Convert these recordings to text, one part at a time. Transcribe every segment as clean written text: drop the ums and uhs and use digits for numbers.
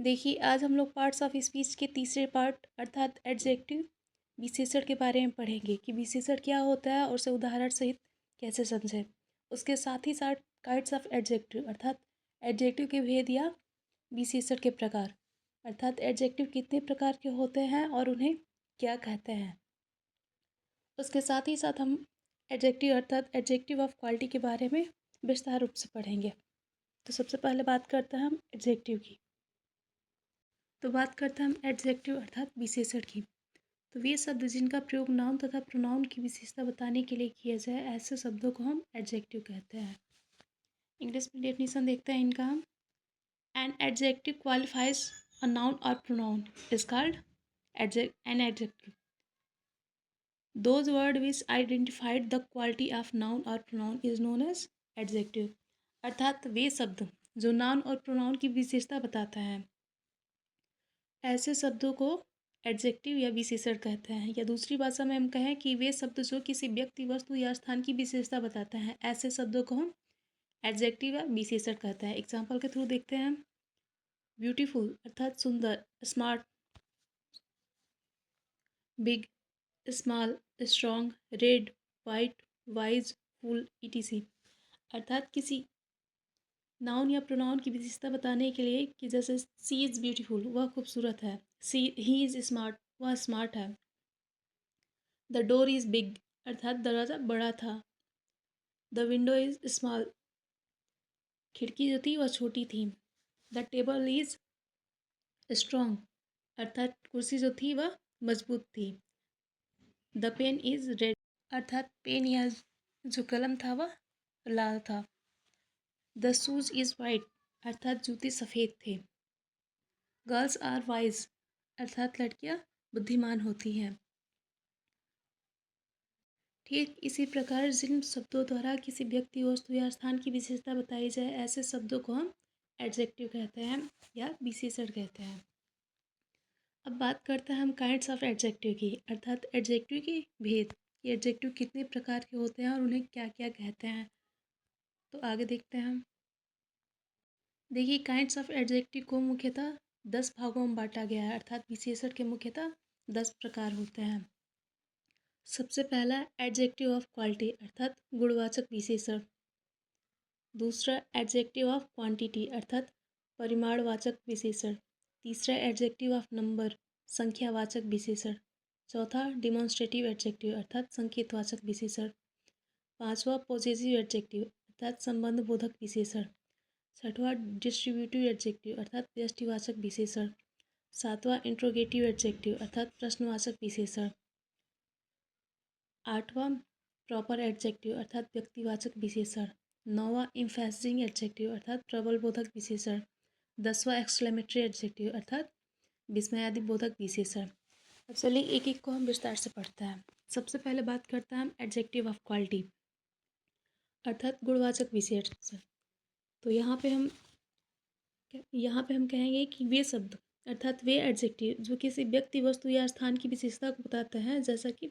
देखिए, आज हम लोग पार्ट्स ऑफ स्पीच के तीसरे पार्ट अर्थात एडजेक्टिव विशेषण के बारे में पढ़ेंगे कि विशेषण क्या होता है और उसे उदाहरण सहित कैसे समझें। उसके साथ ही साथ काइंड्स ऑफ एडजेक्टिव अर्थात एडजेक्टिव के भेद या विशेषण के प्रकार अर्थात एडजेक्टिव कितने प्रकार के होते हैं और उन्हें क्या कहते हैं। उसके साथ ही साथ हम एडजेक्टिव अर्थात एडजेक्टिव ऑफ क्वालिटी के बारे में विस्तार रूप से पढ़ेंगे। तो सबसे पहले बात करते हैं हम एडजेक्टिव की। तो बात करते हैं हम एडजेक्टिव अर्थात विशेषण की। तो वे शब्द जिनका प्रयोग नाउन तथा प्रोनाउन की विशेषता बताने के लिए किया जाए ऐसे शब्दों को हम एडजेक्टिव कहते हैं। इंग्लिश में डेफिनेशन देखते हैं इनका हम। An adjective qualifies a noun और pronoun is called an adjective. Those word which identified the quality of noun और pronoun is known as adjective. अर्थात वे शब्द जो नाउन और प्रोनाउन की विशेषता बताता है ऐसे शब्दों को एडजेक्टिव या विशेषण कहते हैं। या दूसरी भाषा में हम कहें कि वे शब्द जो किसी व्यक्ति वस्तु या स्थान की विशेषता बताते हैं ऐसे शब्दों को हम एडजेक्टिव या विशेषण कहते हैं। एग्जाम्पल के थ्रू देखते हैं हम। ब्यूटीफुल अर्थात सुंदर, smart, big, small, strong, red, white, wise, full etc। अर्थात किसी नाउन या प्रोनाउन की विशेषता बताने के लिए कि जैसे सी इज़ ब्यूटीफुल वह खूबसूरत है, ही इज़ स्मार्ट वह स्मार्ट है, द डोर इज़ बिग अर्थात दरवाज़ा बड़ा था, द विंडो इज़ स्मॉल खिड़की जो थी वह छोटी थी, द टेबल इज़ स्ट्रॉन्ग अर्थात कुर्सी जो थी वह मजबूत थी, द पेन इज़ रेड अर्थात पेन या जो कलम था वह लाल था, द शूज़ इज़ वाइट अर्थात जूते सफ़ेद थे, गर्ल्स आर वाइज अर्थात लड़कियां बुद्धिमान होती हैं। ठीक इसी प्रकार जिन शब्दों द्वारा किसी व्यक्ति वस्तु या स्थान की विशेषता बताई जाए ऐसे शब्दों को हम एडजेक्टिव कहते हैं या विशेषण कहते हैं। अब बात करते हैं हम काइंड्स ऑफ एडजेक्टिव की अर्थात एडजेक्टिव के भेद कि एडजेक्टिव कितने प्रकार के होते हैं और उन्हें क्या क्या कहते हैं। तो आगे देखते हैं हम। देखिए, काइंड्स ऑफ एडजेक्टिव को मुख्यतः 10 भागों में बांटा गया है अर्थात विशेषण के मुख्यतः 10 प्रकार होते हैं। सबसे पहला एडजेक्टिव ऑफ क्वालिटी अर्थात गुणवाचक विशेषण। दूसरा एडजेक्टिव ऑफ क्वांटिटी अर्थात परिमाणवाचक विशेषण। तीसरा एडजेक्टिव ऑफ नंबर संख्यावाचक विशेषण। चौथा डिमॉन्स्ट्रेटिव एडजेक्टिव अर्थात संकेतवाचक विशेषण। पांचवा पॉजेसिव एडजेक्टिव अर्थात संबंधबोधक विशेषण। छठवां डिस्ट्रीब्यूटिव एडजेक्टिव अर्थात व्यष्टिवाचक विशेषण। सातवां इंट्रोगेटिव एडजेक्टिव अर्थात प्रश्नवाचक विशेषण। आठवां प्रॉपर एडजेक्टिव अर्थात व्यक्तिवाचक विशेषण। नौवां इम्फेसिजिंग एडजेक्टिव अर्थात प्रबलबोधक विशेषण। 10वां एक्सक्लेमेटरी एडजेक्टिव अर्थात विस्मयादिबोधक विशेषण। अब चलिए एक एक को हम विस्तार से पढ़ते हैं। सबसे पहले बात करते हैं हम एडजेक्टिव ऑफ क्वालिटी अर्थात गुणवाचक विशेषण। तो यहाँ पे हम कहेंगे कि वे शब्द अर्थात वे एडजेक्टिव जो किसी व्यक्ति वस्तु या स्थान की विशेषता को बताते हैं जैसा कि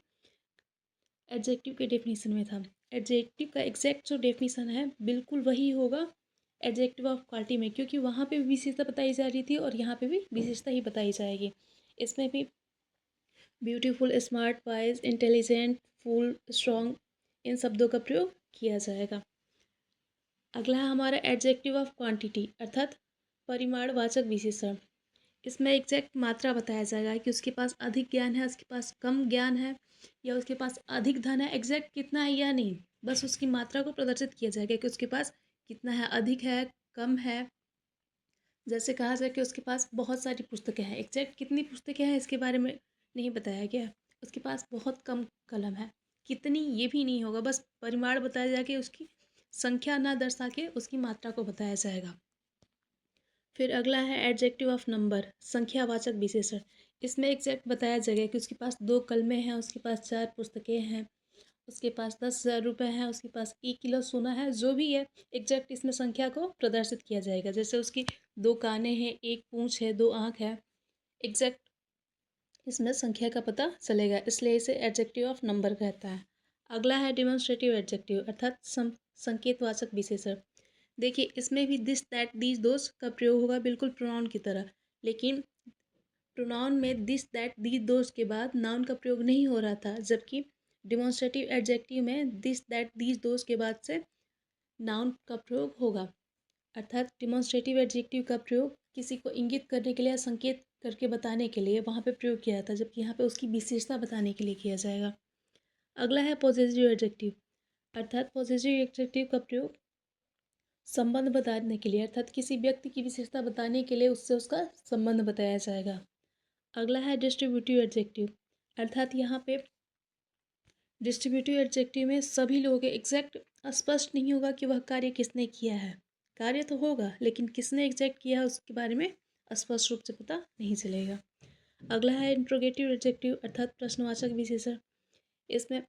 एडजेक्टिव के डेफिनेशन में था। एडजेक्टिव का एग्जैक्ट जो डेफिनेशन है बिल्कुल वही होगा एडजेक्टिव ऑफ क्वालिटी में, क्योंकि वहाँ पे भी विशेषता बताई जा रही थी और यहाँ पे भी विशेषता ही बताई जाएगी। इसमें भी beautiful, smart, wise, intelligent, full, strong in शब्दों का प्रयोग किया जाएगा। अगला है हमारा एडजेक्टिव ऑफ क्वांटिटी अर्थात परिमाणवाचक विशेषण। इसमें एग्जैक्ट मात्रा बताया जाएगा कि उसके पास अधिक ज्ञान है, उसके पास कम ज्ञान है या उसके पास अधिक धन है, एग्जैक्ट कितना है या नहीं, बस उसकी मात्रा को प्रदर्शित किया जाएगा कि उसके पास कितना है, अधिक है, कम है। जैसे कहा जाए कि उसके पास बहुत सारी पुस्तकें हैं, एग्जैक्ट कितनी पुस्तकें हैं इसके बारे में नहीं बताया गया। उसके पास बहुत कम कलम है, कितनी ये भी नहीं होगा, बस परिमाण बताया जाएगा कि उसकी संख्या ना दर्शा के उसकी मात्रा को बताया जाएगा। फिर अगला है एडजेक्टिव ऑफ नंबर संख्यावाचक विशेषण। इसमें एग्जैक्ट बताया जाएगा कि उसके पास 2 कलमें हैं, उसके पास 4 पुस्तकें हैं, उसके पास 10,000 रुपये हैं, उसके पास 1 किलो सोना है, जो भी है एग्जैक्ट इसमें संख्या को प्रदर्शित किया जाएगा। जैसे उसकी 2 कानें हैं, 1 पूँछ है, 2 आँख है, एग्जैक्ट इसमें संख्या का पता चलेगा, इसलिए इसे एडजेक्टिव ऑफ नंबर कहता है। अगला है डिमॉन्स्ट्रेटिव एडजेक्टिव अर्थात संकेतवाचक विशेषण। देखिए इसमें भी दिस, दैट, दीज, दोस का प्रयोग होगा बिल्कुल प्रोनाउन की तरह, लेकिन प्रोनाउन में दिस दैट दीज दोज के बाद नाउन का प्रयोग नहीं हो रहा था, जबकि डिमॉन्स्ट्रेटिव एडजेक्टिव में दिस दैट दीज दोज के बाद से नाउन का प्रयोग होगा। अर्थात डिमॉन्स्ट्रेटिव एडजेक्टिव का प्रयोग किसी को इंगित करने के लिए या संकेत करके बताने के लिए वहाँ पे प्रयोग किया जाता है, जबकि यहाँ पे उसकी विशेषता बताने के लिए किया जाएगा। अगला है पॉजिटिव एडजेक्टिव। अर्थात पॉजिटिव एडजेक्टिव का प्रयोग संबंध बताने के लिए, अर्थात किसी व्यक्ति की विशेषता बताने के लिए उससे उसका संबंध बताया जाएगा। अगला है डिस्ट्रीब्यूटिव एडजेक्टिव। अर्थात यहाँ पे डिस्ट्रीब्यूटिव एडजेक्टिव में सभी लोगों के एग्जैक्ट स्पष्ट नहीं होगा कि वह कार्य किसने किया है। कार्य तो होगा लेकिन किसने एग्जैक्ट किया है उसके बारे में स्पष्ट रूप से पता नहीं चलेगा। अगला है इंट्रोगेटिव एडजेक्टिव अर्थात प्रश्नवाचक विशेषण। इसमें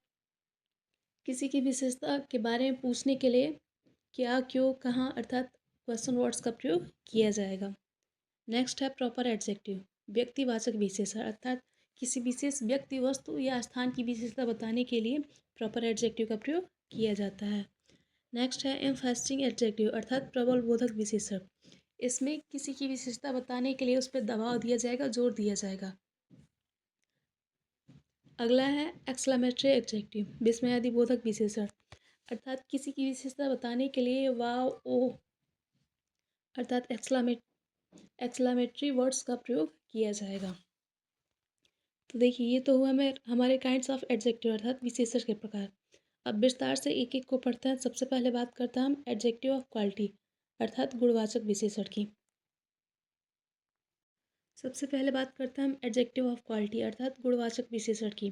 किसी की विशेषता के बारे में पूछने के लिए क्या, क्यों, कहाँ अर्थात क्वेश्चन वर्ड्स का प्रयोग किया जाएगा। नेक्स्ट है प्रॉपर एडजेक्टिव, व्यक्तिवाचक विशेषण। अर्थात किसी विशेष व्यक्ति, वस्तु या स्थान की विशेषता बताने के लिए प्रॉपर एडजेक्टिव का प्रयोग किया जाता है। नेक्स्ट है एम्फेसिंग एडजेक्टिव अर्थात प्रबल बोधक विशेषण। इसमें किसी की विशेषता बताने के लिए उस पर दबाव दिया जाएगा, जोर दिया जाएगा। अगला है एक्सक्लेमेटरी एडजेक्टिव, विस्मयादि बोधक विशेषण। अर्थात किसी की विशेषता बताने के लिए वाव, ओ अर्थात एक्सक्लेमेटरी वर्ड्स का प्रयोग किया जाएगा। तो देखिए ये तो हुआ हमारे काइंड्स ऑफ एडजेक्टिव अर्थात विशेषण के प्रकार। अब विस्तार से एक एक को पढ़ते हैं। सबसे पहले बात करते हैं हम एडजेक्टिव ऑफ क्वालिटी अर्थात गुणवाचक विशेषण की। सबसे पहले बात करते हैं हम एडजेक्टिव ऑफ क्वालिटी अर्थात गुणवाचक विशेषण की।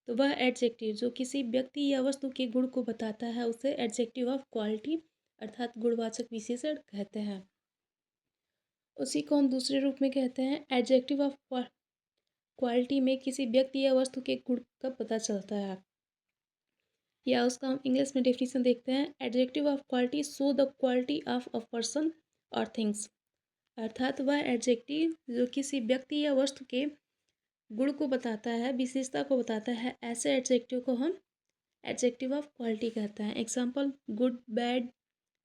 तो वह एडजेक्टिव जो किसी व्यक्ति या वस्तु के गुण को बताता है उसे एडजेक्टिव ऑफ क्वालिटी अर्थात गुणवाचक विशेषण कहते हैं। उसी को हम दूसरे रूप में कहते हैं एडजेक्टिव ऑफ क्वालिटी में किसी व्यक्ति या वस्तु के गुण का पता चलता है, या उसका हम इंग्लिश में डेफिनेशन देखते हैं adjective of quality show the quality of a person और थिंग्स। अर्थात वह एडजेक्टिव जो किसी व्यक्ति या वस्तु के गुण को बताता है, विशेषता को बताता है, ऐसे एडजेक्टिव को हम एडजेक्टिव ऑफ क्वालिटी कहते हैं। Example good, bad,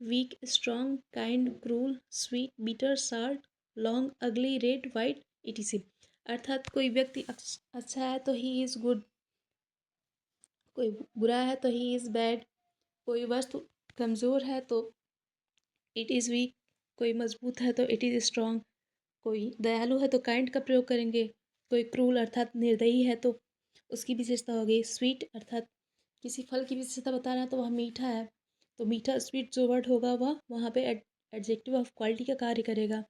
weak, strong, kind, cruel, sweet, bitter, salt, long, ugly, red, white etc। अर्थात कोई व्यक्ति अच्छा है तो ही इज़ गुड, कोई बुरा है तो ही इज़ बैड, कोई वस्तु कमज़ोर है तो इट इज़ वीक, कोई मजबूत है तो इट इज़ स्ट्रॉन्ग, कोई दयालु है तो काइंड का प्रयोग करेंगे, कोई क्रूल अर्थात निर्दयी है तो उसकी विशेषता हो गई। स्वीट अर्थात किसी फल की विशेषता बता रहा है तो वह मीठा है, तो मीठा स्वीट जो वर्ड होगा वह वहाँ पे एडजेक्टिव ऑफ क्वालिटी का कार्य करेगा।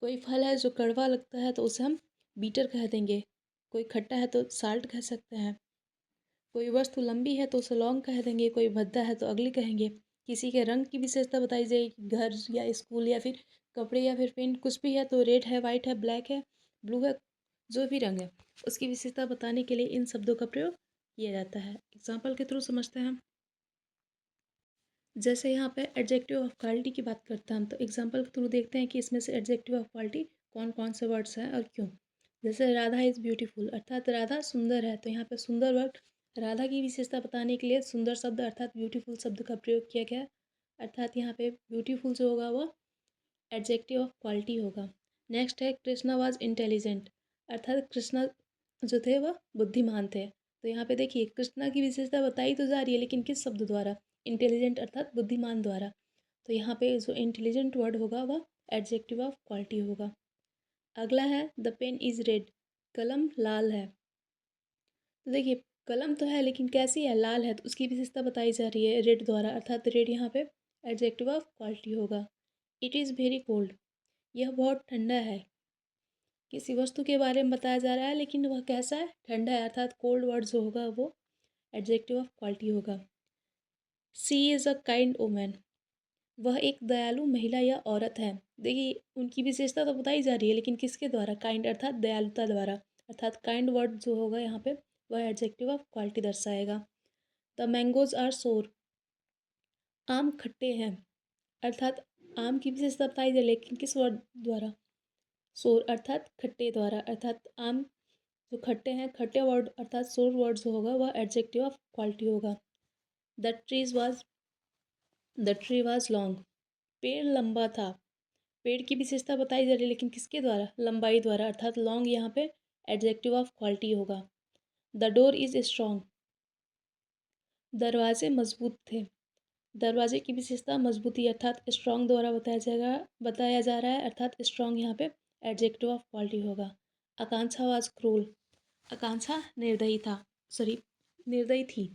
कोई फल है जो कड़वा लगता है तो उसे हम बीटर कह देंगे, कोई खट्टा है तो साल्ट कह सकते हैं, कोई वस्तु लंबी है तो उसे लॉन्ग कह देंगे, कोई भद्दा है तो अगली कहेंगे। किसी के रंग की विशेषता बताई जाएगी, घर या स्कूल या फिर कपड़े या फिर पेन कुछ भी है तो रेड है, वाइट है, ब्लैक है, ब्लू है, जो भी रंग है उसकी विशेषता बताने के लिए इन शब्दों का प्रयोग किया जाता है। एग्जाम्पल के थ्रू समझते हैं हम। जैसे यहाँ पे एडजेक्टिव ऑफ क्वालिटी की बात करते हैं हम, तो एग्जाम्पल के थ्रू देखते हैं कि इसमें से एडजेक्टिव ऑफ क्वालिटी कौन कौन से वर्ड्स हैं और क्यों। जैसे राधा इज़ ब्यूटीफुल अर्थात राधा सुंदर है, तो यहाँ पे सुंदर वर्ड राधा की विशेषता बताने के लिए सुंदर शब्द अर्थात ब्यूटीफुल शब्द का प्रयोग किया गया। अर्थात यहाँ पे ब्यूटीफुल जो होगा वो एडजेक्टिव ऑफ क्वालिटी होगा। नेक्स्ट है कृष्णा वाज इंटेलिजेंट अर्थात कृष्णा जो थे वह बुद्धिमान थे, तो यहाँ पे देखिए कृष्णा की विशेषता बताई तो जा रही है लेकिन किस शब्द द्वारा, इंटेलिजेंट अर्थात बुद्धिमान द्वारा। तो यहाँ पे जो इंटेलिजेंट वर्ड होगा वह एडजेक्टिव ऑफ क्वालिटी होगा। अगला है द पेन इज़ रेड, कलम लाल है। तो देखिए कलम तो है लेकिन कैसी है, लाल है, तो उसकी विशेषता बताई जा रही है रेड द्वारा, अर्थात रेड यहाँ पे एडजेक्टिव ऑफ क्वालिटी होगा। इट इज़ वेरी कोल्ड, यह बहुत ठंडा है। किसी वस्तु के बारे में बताया जा रहा है लेकिन वह कैसा है, ठंडा है, अर्थात कोल्ड वर्ड जो होगा वो एडजेक्टिव ऑफ क्वालिटी होगा। सी इज़ अ काइंड वुमेन, वह एक दयालु महिला या औरत है। देखिए उनकी विशेषता तो बताई जा रही है लेकिन किसके द्वारा, काइंड अर्थात दयालुता द्वारा, अर्थात काइंड वर्ड जो होगा यहाँ पे वह एडजेक्टिव ऑफ क्वालिटी दर्शाएगा। द मैंगोज आर सोर, आम खट्टे हैं, अर्थात आम की विशेषता बताई जाए लेकिन किस वर्ड द्वारा, सोर अर्थात खट्टे द्वारा, अर्थात आम जो खट्टे हैं, खट्टे वर्ड अर्थात सोर वर्ड जो होगा वह एडजेक्टिव ऑफ क्वालिटी होगा। द ट्री वाज लॉन्ग, पेड़ लंबा था, पेड़ की विशेषता बताई जा रही है, लेकिन किसके द्वारा? लंबाई द्वारा, अर्थात लॉन्ग यहाँ पे एडजेक्टिव ऑफ क्वालिटी होगा। द डोर इज स्ट्रॉन्ग, दरवाजे मजबूत थे। दरवाजे की विशेषता मजबूती, अर्थात स्ट्रॉन्ग द्वारा बताया जा रहा है, अर्थात स्ट्रॉन्ग यहाँ पे एडजेक्टिव ऑफ क्वालिटी होगा। आकांक्षा वाज क्रूल, आकांक्षा निर्दयी था, सॉरी निर्दयी थी।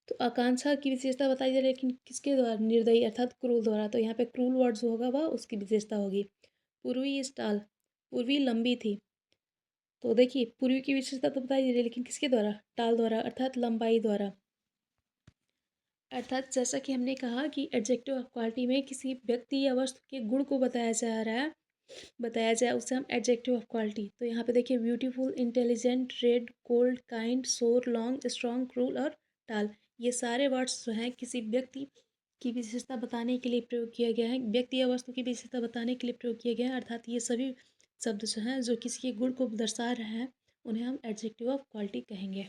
तो आकांक्षा की विशेषता बताई जा रही है, लेकिन किसके द्वारा? निर्दयी अर्थात क्रूर द्वारा। तो यहाँ पे क्रूर वर्ड जो होगा वह उसकी विशेषता होगी। पूर्वी इज टाल, पूर्वी लंबी थी। तो देखिए पूर्वी की विशेषता तो बताई जा रही है, लेकिन किसके द्वारा? टाल द्वारा, अर्थात लंबाई द्वारा। अर्थात जैसा कि हमने कहा कि एडजेक्टिव ऑफ क्वालिटी में किसी व्यक्ति या वस्तु के गुण को बताया जा रहा है, बताया जाए उसे हम एडजेक्टिव ऑफ क्वालिटी। तो यहाँ पे देखिए beautiful, intelligent, red, cold, kind, सोर, लॉन्ग, स्ट्रॉन्ग, क्रूल और टाल, ये सारे वर्ड्स जो हैं किसी व्यक्ति की विशेषता बताने के लिए प्रयोग किया गया है, व्यक्ति या वस्तु की विशेषता बताने के लिए प्रयोग किया गया है। अर्थात ये सभी शब्द जो हैं जो किसी के गुण को दर्शा रहे हैं उन्हें हम एडजेक्टिव ऑफ क्वालिटी कहेंगे।